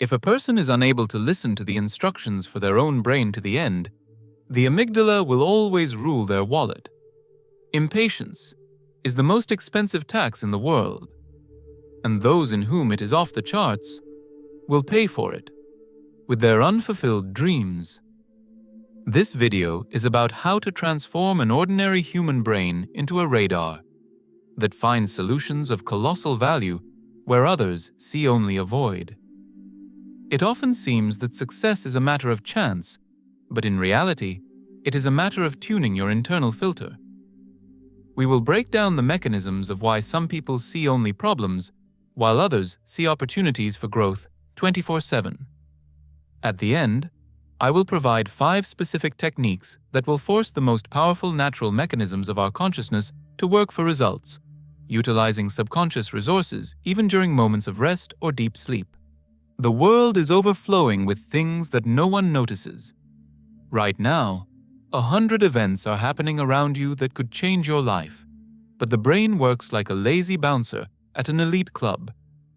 If a person is unable to listen to the instructions for their own brain to the end, the amygdala will always rule their wallet. Impatience is the most expensive tax in the world, and those in whom it is off the charts will pay for it with their unfulfilled dreams. This video is about how to transform an ordinary human brain into a radar that finds solutions of colossal value where others see only a void. It often seems that success is a matter of chance, but in reality, it is a matter of tuning your internal filter. We will break down the mechanisms of why some people see only problems, while others see opportunities for growth 24/7. At the end, I will provide 5 specific techniques that will force the most powerful natural mechanisms of our consciousness to work for results, utilizing subconscious resources even during moments of rest or deep sleep. The world is overflowing with things that no one notices. Right now, 100 events are happening around you that could change your life, but the brain works like a lazy bouncer at an elite club.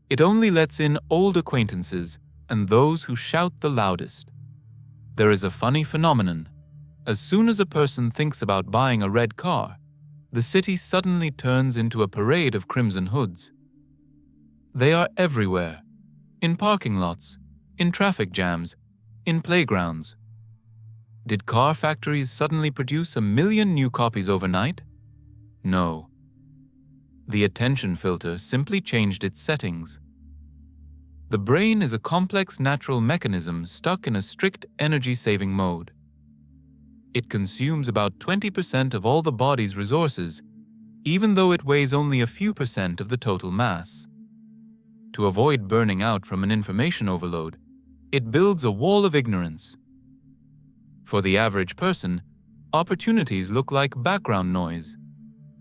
It only lets in old acquaintances and those who shout the loudest. There is a funny phenomenon. As soon as a person thinks about buying a red car, the city suddenly turns into a parade of crimson hoods. They are everywhere. In parking lots, in traffic jams, in playgrounds. Did car factories suddenly produce 1 million new copies overnight? No. The attention filter simply changed its settings. The brain is a complex natural mechanism stuck in a strict energy-saving mode. It consumes about 20% of all the body's resources, even though it weighs only a few percent of the total mass. To avoid burning out from an information overload, it builds a wall of ignorance. For the average person, opportunities look like background noise.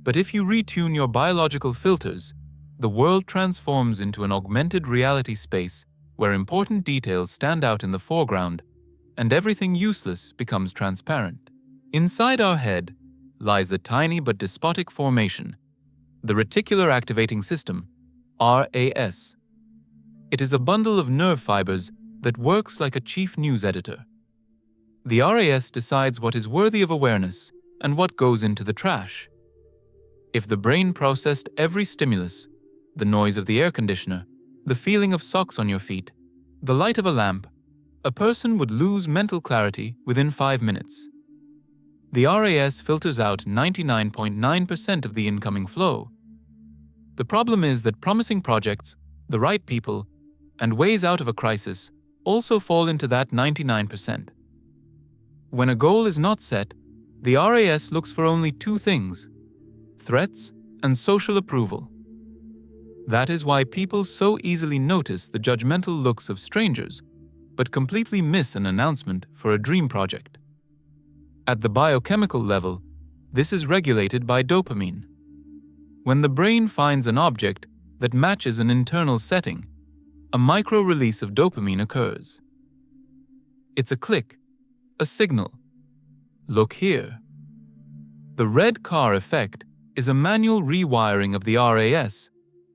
But if you retune your biological filters, the world transforms into an augmented reality space where important details stand out in the foreground and everything useless becomes transparent. Inside our head lies a tiny but despotic formation, the Reticular Activating System, RAS. It is a bundle of nerve fibers that works like a chief news editor. The RAS decides what is worthy of awareness and what goes into the trash. If the brain processed every stimulus, the noise of the air conditioner, the feeling of socks on your feet, the light of a lamp, a person would lose mental clarity within 5 minutes. The RAS filters out 99.9% of the incoming flow. The problem is that promising projects, the right people, and ways out of a crisis also fall into that 99%. When a goal is not set, the RAS looks for only 2 things: threats and social approval. That is why people so easily notice the judgmental looks of strangers, but completely miss an announcement for a dream project. At the biochemical level, this is regulated by dopamine. When the brain finds an object that matches an internal setting, a micro-release of dopamine occurs. It's a click, a signal. Look here. The red car effect is a manual rewiring of the RAS,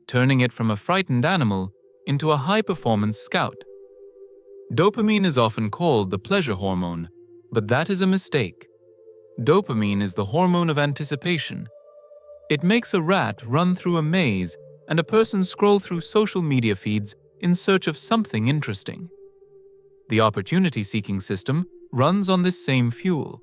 turning it from a frightened animal into a high-performance scout. Dopamine is often called the pleasure hormone, but that is a mistake. Dopamine is the hormone of anticipation. It makes a rat run through a maze and a person scroll through social media feeds in search of something interesting. The opportunity-seeking system runs on this same fuel.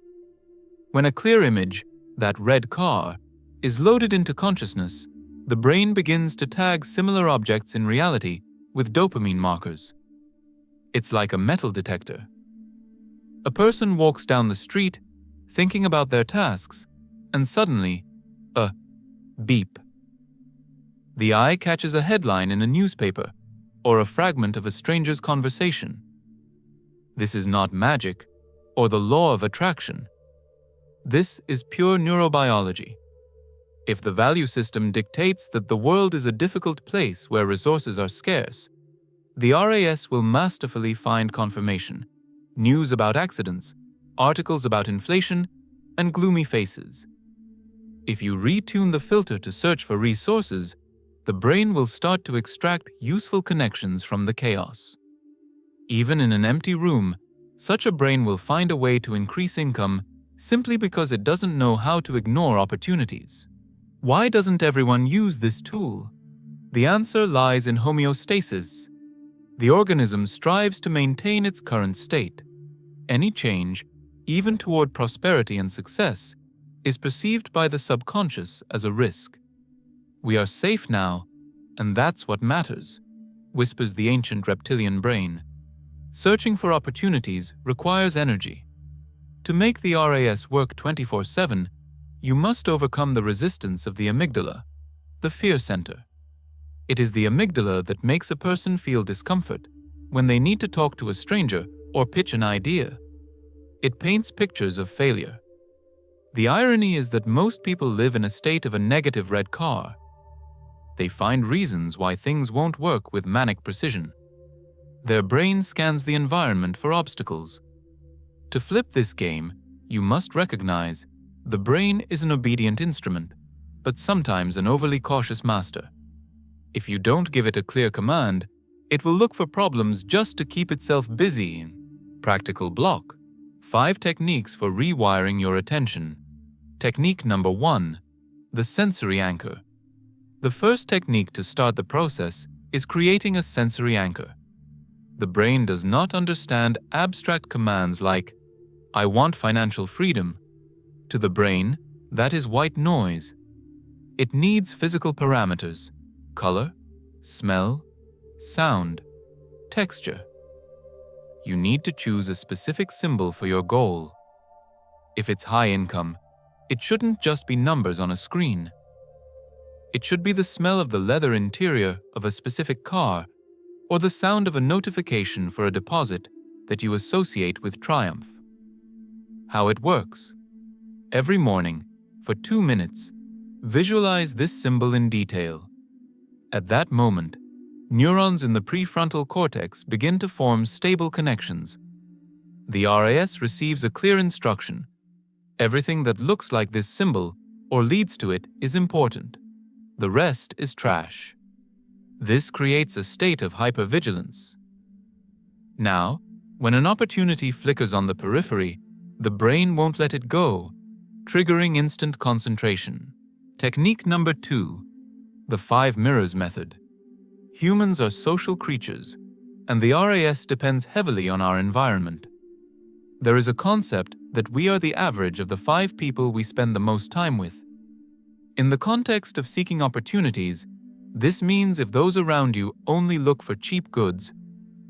When a clear image, that red car, is loaded into consciousness, the brain begins to tag similar objects in reality with dopamine markers. It's like a metal detector. A person walks down the street, thinking about their tasks, and suddenly, a beep. The eye catches a headline in a newspaper, or a fragment of a stranger's conversation. This is not magic, or the law of attraction. This is pure neurobiology. If the value system dictates that the world is a difficult place where resources are scarce, the RAS will masterfully find confirmation, news about accidents, articles about inflation, and gloomy faces. If you retune the filter to search for resources, the brain will start to extract useful connections from the chaos. Even in an empty room, such a brain will find a way to increase income simply because it doesn't know how to ignore opportunities. Why doesn't everyone use this tool? The answer lies in homeostasis. The organism strives to maintain its current state. Any change, even toward prosperity and success, is perceived by the subconscious as a risk. "We are safe now, and that's what matters," whispers the ancient reptilian brain. Searching for opportunities requires energy. To make the RAS work 24/7, you must overcome the resistance of the amygdala, the fear center. It is the amygdala that makes a person feel discomfort when they need to talk to a stranger or pitch an idea. It paints pictures of failure. The irony is that most people live in a state of a negative red car. They find reasons why things won't work with manic precision. Their brain scans the environment for obstacles. To flip this game, you must recognize the brain is an obedient instrument, but sometimes an overly cautious master. If you don't give it a clear command, it will look for problems just to keep itself busy. Practical block. 5 techniques for rewiring your attention. Technique number 1. The sensory anchor. The first technique to start the process is creating a sensory anchor. The brain does not understand abstract commands like, "I want financial freedom." To the brain, that is white noise. It needs physical parameters: color, smell, sound, texture. You need to choose a specific symbol for your goal. If it's high income, it shouldn't just be numbers on a screen. It should be the smell of the leather interior of a specific car or the sound of a notification for a deposit that you associate with triumph. How it works. Every morning, for 2 minutes, visualize this symbol in detail. At that moment, neurons in the prefrontal cortex begin to form stable connections. The RAS receives a clear instruction. Everything that looks like this symbol or leads to it is important. The rest is trash. This creates a state of hypervigilance. Now, when an opportunity flickers on the periphery, the brain won't let it go, triggering instant concentration. Technique number 2. The 5 mirrors method. Humans are social creatures, and the RAS depends heavily on our environment. There is a concept that we are the average of the 5 people we spend the most time with. In the context of seeking opportunities, this means if those around you only look for cheap goods,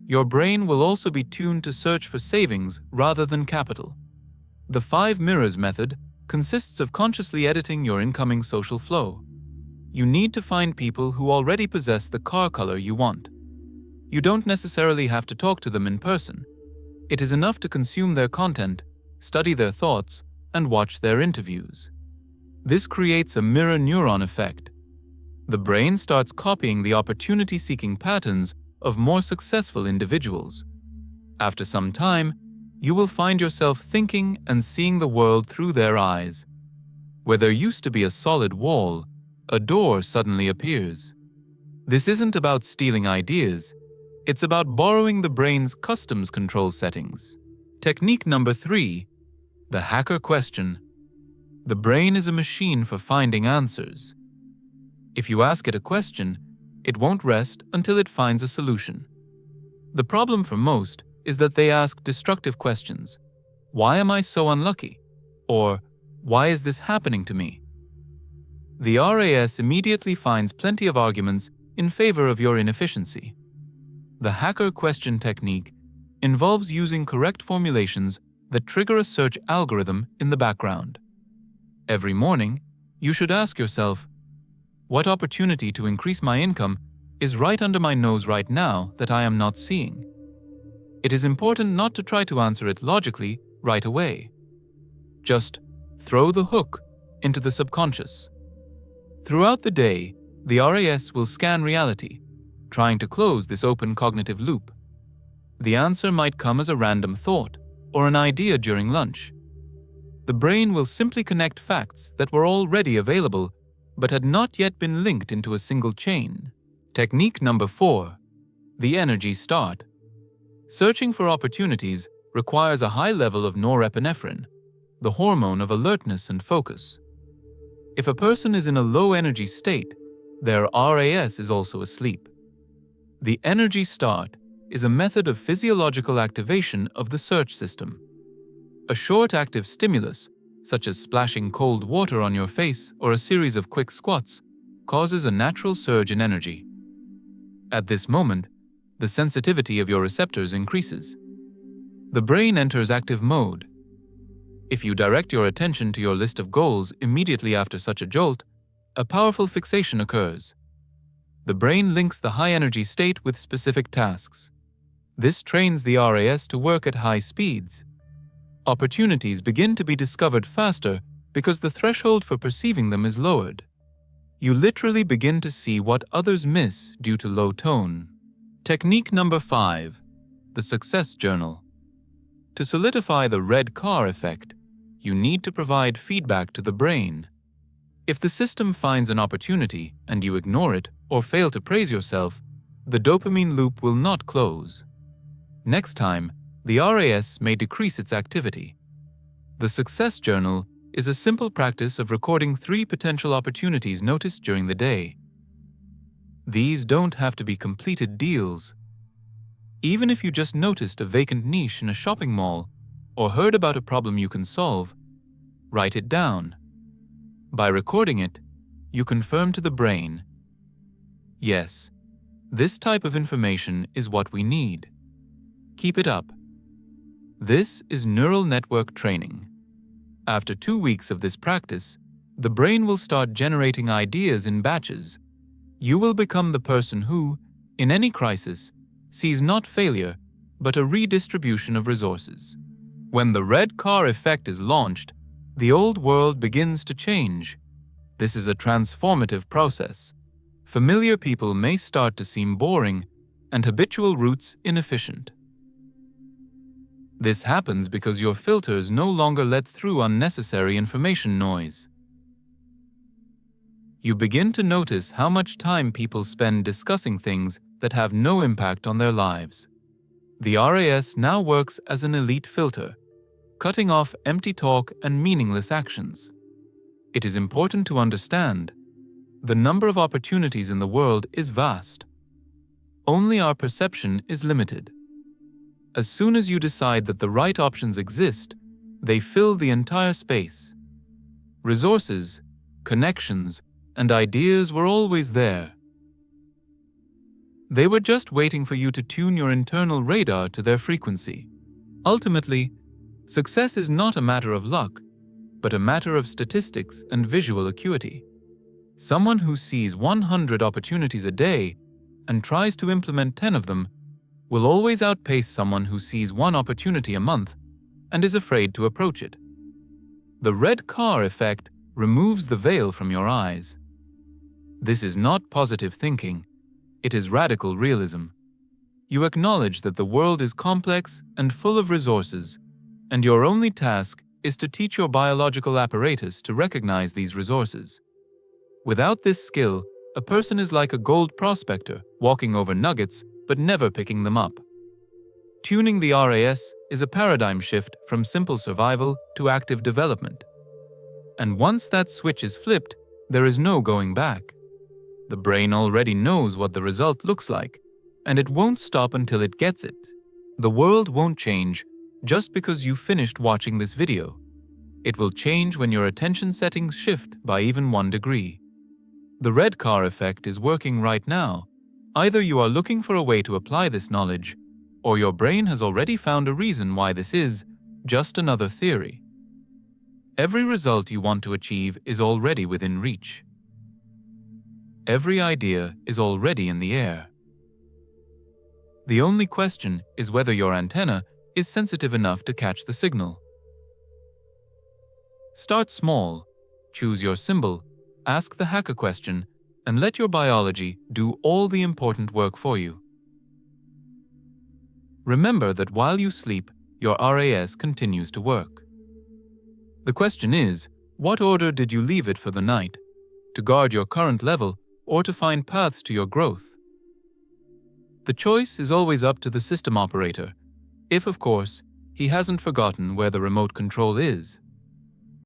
your brain will also be tuned to search for savings rather than capital. The 5 mirrors method consists of consciously editing your incoming social flow. You need to find people who already possess the car color you want. You don't necessarily have to talk to them in person. It is enough to consume their content, study their thoughts, and watch their interviews. This creates a mirror neuron effect. The brain starts copying the opportunity-seeking patterns of more successful individuals. After some time, you will find yourself thinking and seeing the world through their eyes. Where there used to be a solid wall, a door suddenly appears. This isn't about stealing ideas. It's about borrowing the brain's customs control settings. Technique number 3. The hacker question. The brain is a machine for finding answers. If you ask it a question, it won't rest until it finds a solution. The problem for most is that they ask destructive questions. Why am I so unlucky? Or, why is this happening to me? The RAS immediately finds plenty of arguments in favor of your inefficiency. The hacker question technique involves using correct formulations that trigger a search algorithm in the background. Every morning, you should ask yourself, what opportunity to increase my income is right under my nose right now that I am not seeing? It is important not to try to answer it logically right away. Just throw the hook into the subconscious. Throughout the day, the RAS will scan reality, trying to close this open cognitive loop. The answer might come as a random thought or an idea during lunch. The brain will simply connect facts that were already available but had not yet been linked into a single chain. Technique number 4. The energy start. Searching for opportunities requires a high level of norepinephrine, the hormone of alertness and focus. If a person is in a low-energy state, their RAS is also asleep. The energy start is a method of physiological activation of the search system. A short active stimulus, such as splashing cold water on your face or a series of quick squats, causes a natural surge in energy. At this moment, the sensitivity of your receptors increases. The brain enters active mode. If you direct your attention to your list of goals immediately after such a jolt, a powerful fixation occurs. The brain links the high-energy state with specific tasks. This trains the RAS to work at high speeds. Opportunities begin to be discovered faster because the threshold for perceiving them is lowered. You literally begin to see what others miss due to low tone. Technique number 5. The Success Journal. To solidify the red car effect, you need to provide feedback to the brain. If the system finds an opportunity and you ignore it or fail to praise yourself, the dopamine loop will not close. Next time, the RAS may decrease its activity. The Success Journal is a simple practice of recording 3 potential opportunities noticed during the day. These don't have to be completed deals. Even if you just noticed a vacant niche in a shopping mall or heard about a problem you can solve, write it down. By recording it, you confirm to the brain, yes, this type of information is what we need. Keep it up. This is neural network training. After 2 weeks of this practice, the brain will start generating ideas in batches. You will become the person who, in any crisis, sees not failure, but a redistribution of resources. When the red car effect is launched, the old world begins to change. This is a transformative process. Familiar people may start to seem boring, and habitual routes inefficient. This happens because your filters no longer let through unnecessary information noise. You begin to notice how much time people spend discussing things that have no impact on their lives. The RAS now works as an elite filter, cutting off empty talk and meaningless actions. It is important to understand, the number of opportunities in the world is vast. Only our perception is limited. As soon as you decide that the right options exist, they fill the entire space. Resources, connections, and ideas were always there. They were just waiting for you to tune your internal radar to their frequency. Ultimately, success is not a matter of luck, but a matter of statistics and visual acuity. Someone who sees 100 opportunities a day and tries to implement 10 of them will always outpace someone who sees 1 opportunity a month and is afraid to approach it. The red car effect removes the veil from your eyes. This is not positive thinking, it is radical realism. You acknowledge that the world is complex and full of resources, and your only task is to teach your biological apparatus to recognize these resources. Without this skill, a person is like a gold prospector walking over nuggets but never picking them up. Tuning the RAS is a paradigm shift from simple survival to active development. And once that switch is flipped, there is no going back. The brain already knows what the result looks like, and it won't stop until it gets it. The world won't change just because you finished watching this video. It will change when your attention settings shift by even 1 degree. The red car effect is working right now. Either you are looking for a way to apply this knowledge, or your brain has already found a reason why this is just another theory. Every result you want to achieve is already within reach. Every idea is already in the air. The only question is whether your antenna is sensitive enough to catch the signal. Start small, choose your symbol, ask the hacker question, and let your biology do all the important work for you. Remember that while you sleep, your RAS continues to work. The question is, what order did you leave it for the night? To guard your current level or to find paths to your growth? The choice is always up to the system operator, if, of course, he hasn't forgotten where the remote control is.